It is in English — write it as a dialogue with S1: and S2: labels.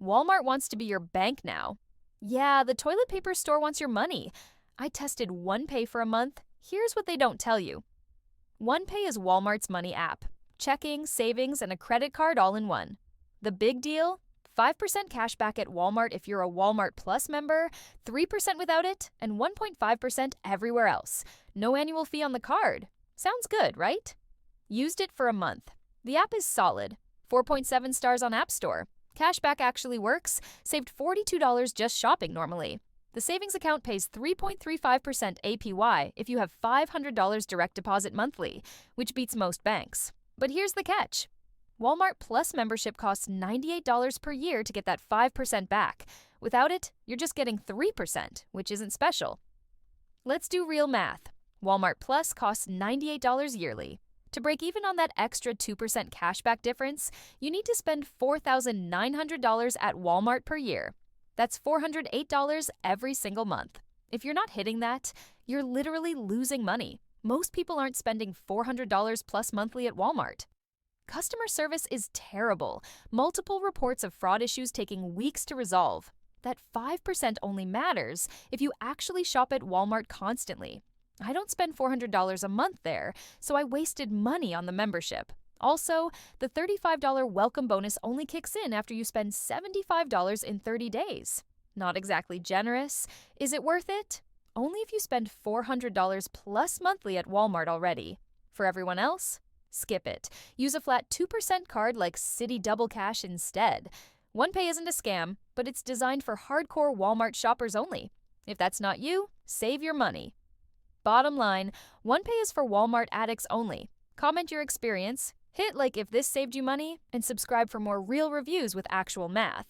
S1: Walmart wants to be your bank now. Yeah, the toilet paper store wants your money. I tested OnePay for a month. Here's what they don't tell you. OnePay is Walmart's money app. Checking, savings, and a credit card all in one. The big deal? 5% cash back at Walmart if you're a Walmart Plus member, 3% without it, and 1.5% everywhere else. No annual fee on the card. Sounds good, right? Used it for a month. The app is solid. 4.7 stars on App Store. Cashback actually works. Saved $42 just shopping normally. The savings account pays 3.35% APY if you have $500 direct deposit monthly, which beats most banks. But here's the catch. Walmart Plus membership costs $98 per year to get that 5% back. Without it, you're just getting 3%, which isn't special. Let's do real math. Walmart Plus costs $98 yearly. To break even on that extra 2% cashback difference, you need to spend $4,900 at Walmart per year. That's $408 every single month. If you're not hitting that, you're literally losing money. Most people aren't spending $400 plus monthly at Walmart. Customer service is terrible. Multiple reports of fraud issues taking weeks to resolve. That 5% only matters if you actually shop at Walmart constantly. I don't spend $400 a month there, so I wasted money on the membership. Also, the $35 welcome bonus only kicks in after you spend $75 in 30 days. Not exactly generous. Is it worth it? Only if you spend $400 plus monthly at Walmart already. For everyone else, skip it. Use a flat 2% card like Citi Double Cash instead. OnePay isn't a scam, but it's designed for hardcore Walmart shoppers only. If that's not you, save your money. Bottom line, OnePay is for Walmart addicts only. Comment your experience, hit like if this saved you money, and subscribe for more real reviews with actual math.